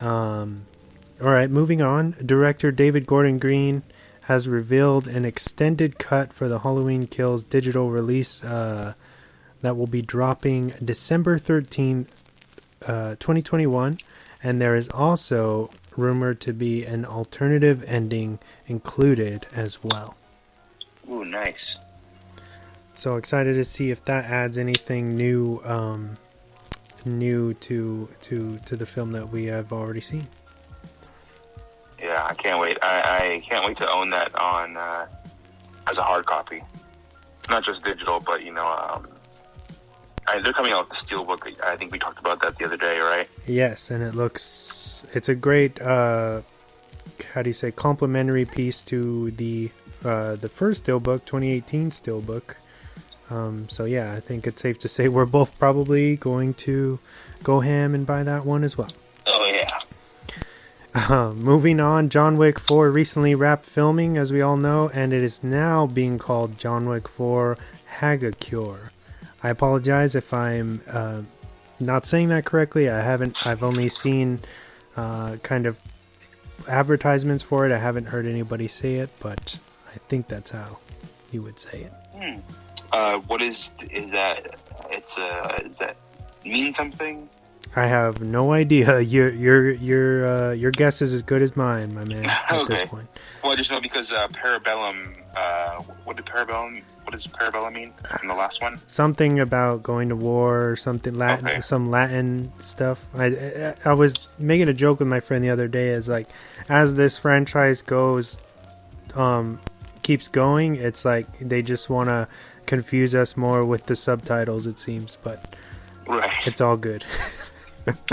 All right, moving on. Director David Gordon Green has revealed an extended cut for the Halloween Kills digital release that will be dropping December 13th, 2021. And there is also rumored to be an alternative ending included as well. Ooh, nice. So excited to see if that adds anything new to the film that we have already seen. Yeah, I can't wait. I can't wait to own that on as a hard copy, not just digital, but they're coming out with the steelbook. I think we talked about that the other day, right? Yes, and it's a great complementary piece to the first steelbook, 2018 steelbook. So yeah, I think it's safe to say we're both probably going to go ham and buy that one as well. Oh yeah. Moving on, John Wick 4 recently wrapped filming, as we all know, and it is now being called John Wick 4 Hagacure. I apologize if I'm not saying that correctly. I've only seen kind of advertisements for it. I haven't heard anybody say it, but I think that's how you would say it. What is that? Does that mean something? I have no idea. Your guess is as good as mine, my man. At this point. Well, I just know because Parabellum. What does Parabellum mean in the last one? Something about going to war or something Latin, okay. Some Latin stuff. I was making a joke with my friend the other day. As this franchise keeps going, it's like they just want to confuse us more with the subtitles. It seems, but right. It's all good.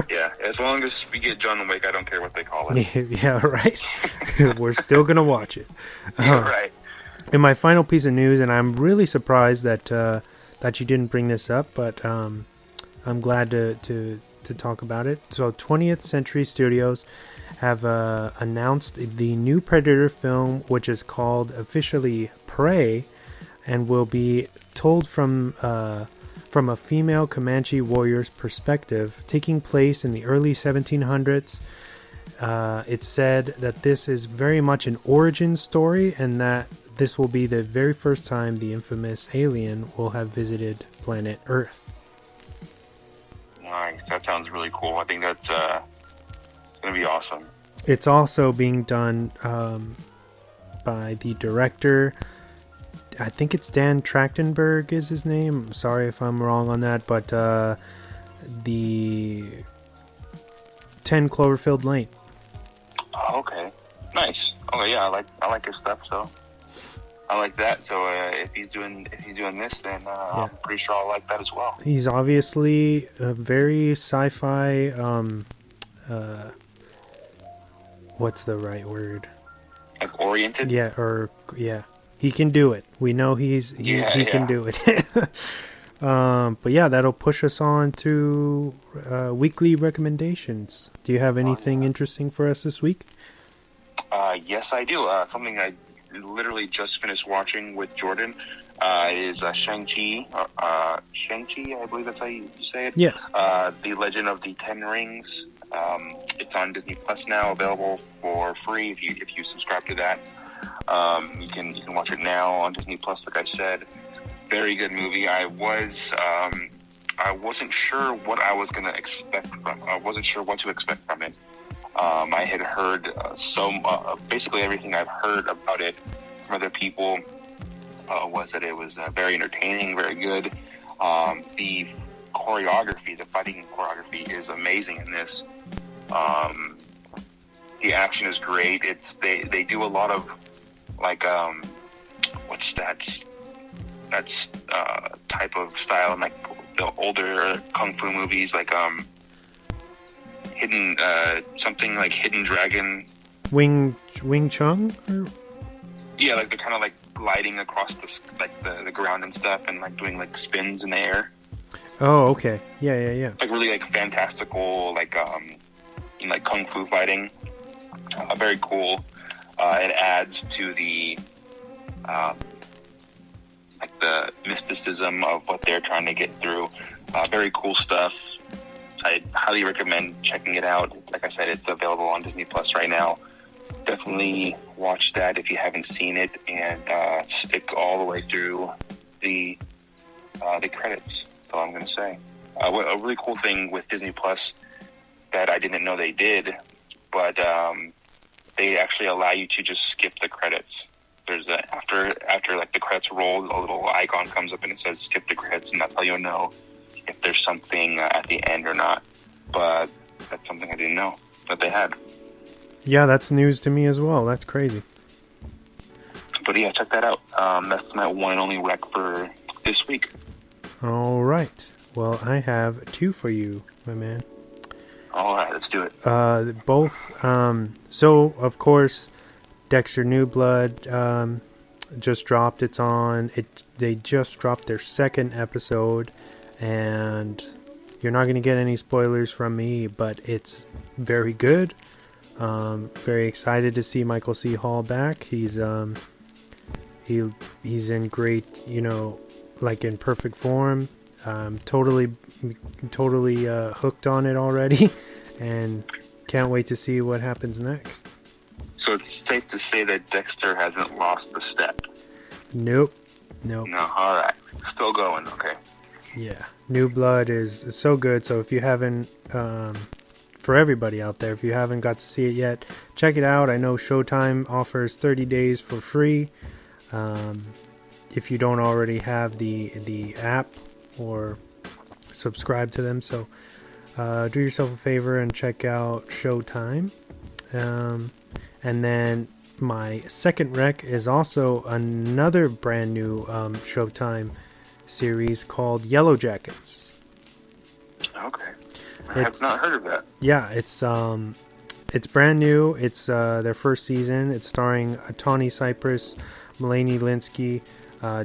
Yeah, as long as we get John Wick, I don't care what they call it. Yeah, right. We're still gonna watch it. Yeah, right. And my final piece of news, and I'm really surprised that you didn't bring this up, but I'm glad to talk about it. So 20th Century Studios have announced the new Predator film, which is called officially Prey, and will be told from a female Comanche warrior's perspective, taking place in the early 1700s. It's said that this is very much an origin story, and that this will be the very first time the infamous alien will have visited planet Earth. Nice. That sounds really cool. I think that's going to be awesome. It's also being done by the director. I think it's Dan Trachtenberg is his name. I'm sorry if I'm wrong on that, but the 10 Cloverfield Lane. Oh, okay. Nice. Oh yeah, I like his stuff, so I like that. So if he's doing this, then I'm pretty sure I'll like that as well. He's obviously a very sci-fi. What's the right word? Like oriented. Yeah. He can do it. We know he can do it. But yeah, that'll push us on to weekly recommendations. Do you have anything interesting for us this week? Yes, I do. Something I literally just finished watching with Jordan is Shang-Chi. Shang-Chi, I believe that's how you say it. Yes. The Legend of the Ten Rings. It's on Disney Plus now, available for free if you subscribe to that. You can watch it now on Disney Plus, like I said. Very good movie. I wasn't sure what I was gonna expect from. I wasn't sure what to expect from it. I had heard basically everything I've heard about it from other people was that it was very entertaining, very good. The choreography, the fighting choreography, is amazing in this. The action is great. They do a lot of what's that type of style in the older kung fu movies, hidden something like Hidden Dragon. Wing Chun? Yeah, they're kind of gliding across the ground and stuff, and doing spins in the air. Oh, okay. Yeah. Really fantastical, kung fu fighting. Very cool. It adds to the the mysticism of what they're trying to get through. Very cool stuff. I highly recommend checking it out. Like I said, it's available on Disney Plus right now. Definitely watch that if you haven't seen it, and stick all the way through the credits. That's all I'm going to say. A really cool thing with Disney Plus that I didn't know they did, but they actually allow you to just skip the credits. There's after like the credits roll, a little icon comes up and it says skip the credits, and that's how you'll know if there's something at the end or not. But that's something I didn't know that they had. Yeah, that's news to me as well. That's crazy. But yeah, check that out. That's my one and only rec for this week. All right. Well, I have two for you, my man. All right, let's do it. Both. So, of course, Dexter New Blood just dropped. It's on. They just dropped their second episode, and you're not going to get any spoilers from me, but it's very good. Very excited to see Michael C. Hall back. He's in great, like in perfect form. Totally hooked on it already, and can't wait to see what happens next. So it's safe to say that Dexter hasn't lost a step. Nope. No, all right. Still going, okay. Yeah. New Blood is so good, so if you haven't, for everybody out there, if you haven't got to see it yet, check it out. I know Showtime offers 30 days for free. If you don't already have the app or subscribe to them, so do yourself a favor and check out Showtime. And then my second rec is also another brand new Showtime series called Yellow Jackets. Okay, I have not heard of that. Yeah, it's brand new. It's their first season. It's starring Tawny Cypress, Mulaney Linsky,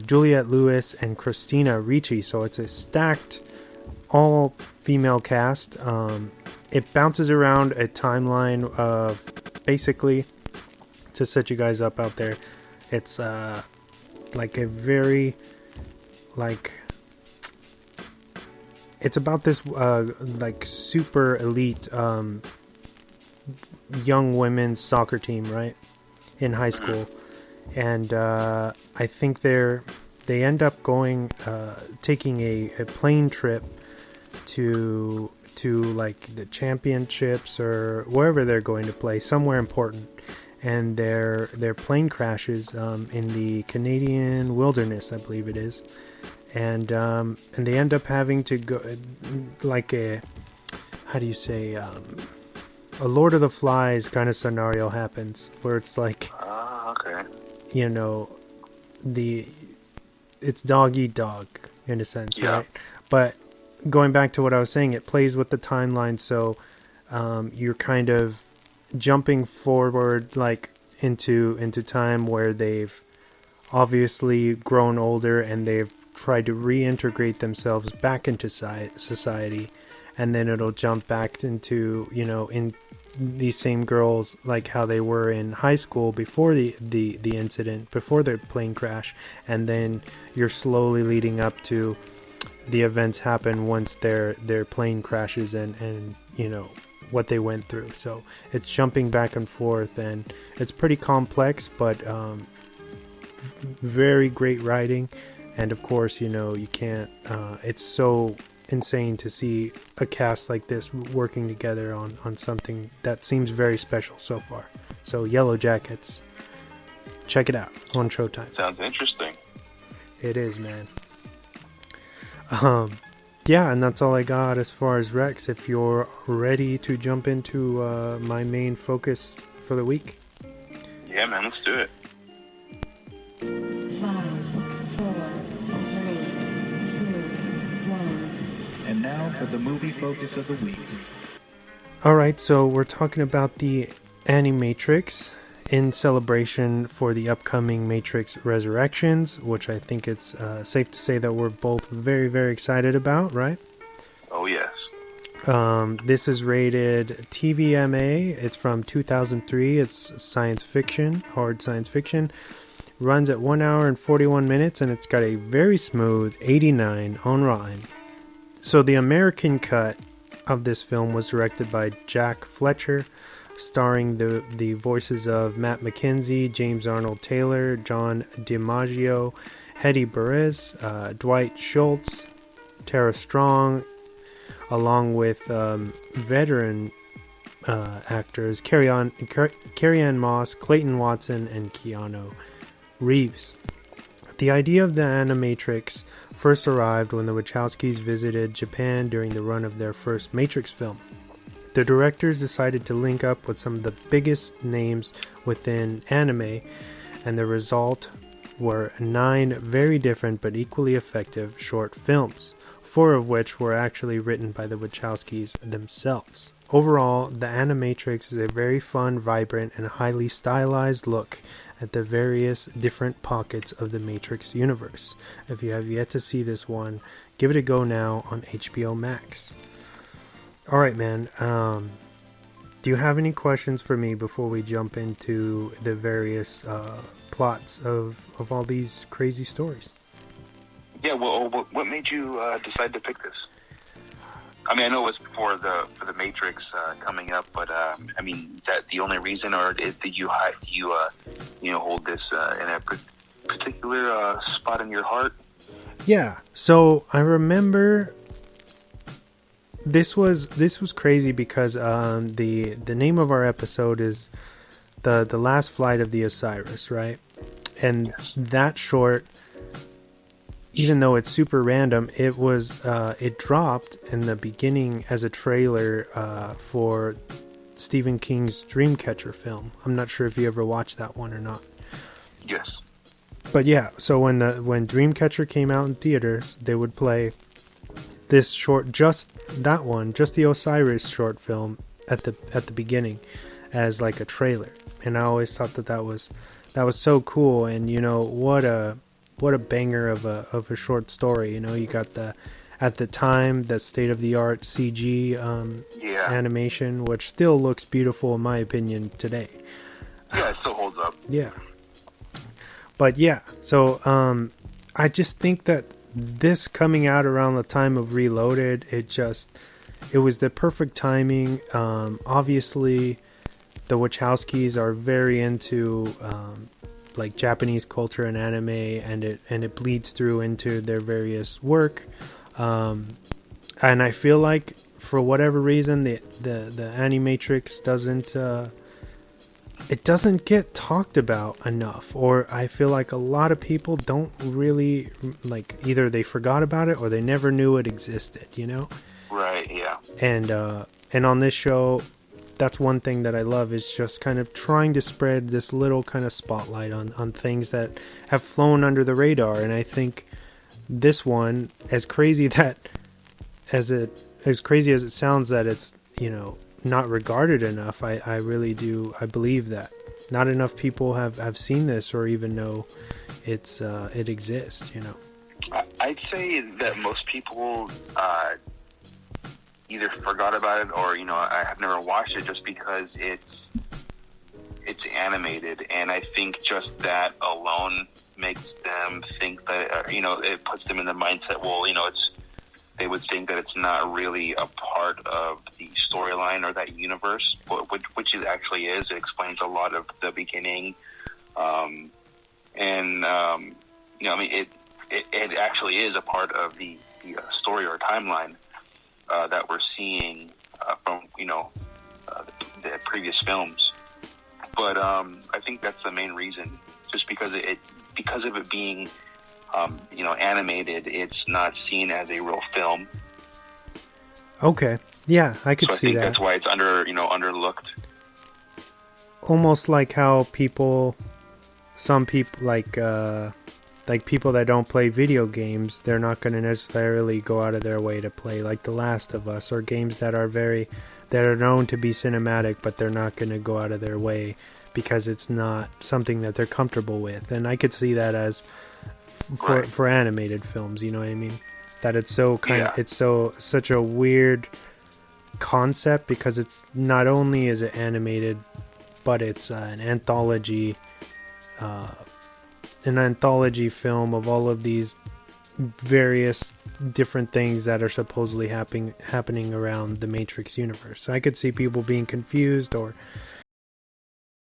Juliette Lewis, and Christina Ricci. So it's a stacked all-female cast. It bounces around a timeline of, basically, to set you guys up out there, it's like a very, like, it's about this like super elite young women's soccer team, right, in high school. And I think they end up going taking a plane trip to like the championships or wherever they're going to play, somewhere important, and their plane crashes in the Canadian wilderness, I believe it is, and they end up having to go, like a, how do you say, a Lord of the Flies kind of scenario happens, where it's like, okay, it's dog eat dog in a sense, yeah. right? But going back to what I was saying, it plays with the timeline, so you're kind of jumping forward, like into time where they've obviously grown older and they've tried to reintegrate themselves back into society, and then it'll jump back into, in these same girls, like how they were in high school before the incident, before their plane crash, and then you're slowly leading up to the events happen once their plane crashes and what they went through. So it's jumping back and forth, and it's pretty complex, but very great writing. And of course, you can't, it's so insane to see a cast like this working together on something that seems very special so far. So Yellow Jackets, check it out on Showtime. Sounds interesting. It is, man. Yeah, and that's all I got as far as Rex. If you're ready to jump into my main focus for the week. Yeah, man, let's do it. 5, 4, 3, 2, 1. And now for the movie focus of the week. Alright, so we're talking about the ANIMATRIX in celebration for the upcoming Matrix Resurrections, which I think it's safe to say that we're both very, very excited about, right? Oh, yes. This is rated TVMA. It's from 2003. It's science fiction, hard science fiction. Runs at 1 hour and 41 minutes, and it's got a very smooth 89 on Rotten. So the American cut of this film was directed by Jack Fletcher, starring the voices of Matt McKenzie, James Arnold Taylor, John DiMaggio, Hetty Burris, Dwight Schultz, Tara Strong, along with veteran actors Carrie-Anne Moss, Clayton Watson, and Keanu Reeves. The idea of the Animatrix first arrived when the Wachowskis visited Japan during the run of their first Matrix film. The directors decided to link up with some of the biggest names within anime, and the result were 9 very different but equally effective short films, 4 of which were actually written by the Wachowskis themselves. Overall, the Animatrix is a very fun, vibrant, and highly stylized look at the various different pockets of the Matrix universe. If you have yet to see this one, give it a go now on HBO Max. Alright, man, do you have any questions for me before we jump into the various plots of all these crazy stories? Yeah, well, what made you decide to pick this? I mean, I know it was for the Matrix coming up, but I mean, is that the only reason, or did you hold this in a particular spot in your heart? Yeah. So I remember this was crazy because the name of our episode is the last flight of the OSIRIS, right? And Yes. that short, even though it's super random, it dropped in the beginning as a trailer for Stephen King's Dreamcatcher film. I'm not sure if you ever watched that one or not. Yes. But yeah, so when Dreamcatcher came out in theaters, they would play this short, just that one, just the OSIRIS short film at the beginning as like a trailer. And I always thought that was so cool. And you know, what a banger of a short story. You know, you got at the time that state of the art CG animation, which still looks beautiful in my opinion today. Yeah, it still holds up. Yeah. But yeah, so I just think that this coming out around the time of Reloaded, it was the perfect timing. Obviously, the Wachowskis are very into like Japanese culture and anime, and it bleeds through into their various work. And I feel like for whatever reason, the Animatrix doesn't get talked about enough, or I feel like a lot of people don't really, like, either they forgot about it or they never knew it existed, you know? Right, yeah. And on this show, that's one thing that I love, is just kind of trying to spread this little kind of spotlight on things that have flown under the radar. And I think this one, as crazy as it sounds that it's, you know, not regarded enough, I really do. I believe that not enough people have seen this or even know it exists, you know. I'd say that most people either forgot about it, or, you know, I have never watched it just because it's animated, and I think just that alone makes them think that, you know, it puts them in the mindset, well, you know, they would think that it's not really a part of the storyline or that universe, which it actually is. It explains a lot of the beginning, and you know, I mean, it actually is a part of the story or timeline that we're seeing from, you know, the previous films. But I think that's the main reason, just because of it being you know, animated, it's not seen as a real film. Okay, yeah, I could see that. So I think that's why it's underlooked. Almost like how some people, like people that don't play video games, they're not going to necessarily go out of their way to play, like The Last of Us, or games that are known to be cinematic, but they're not going to go out of their way because it's not something that they're comfortable with. And I could see that as for animated films, you know what I mean? That it's so it's such a weird concept, because it's not only is it animated, but it's an anthology film of all of these various different things that are supposedly happening around the Matrix universe. So I could see people being confused or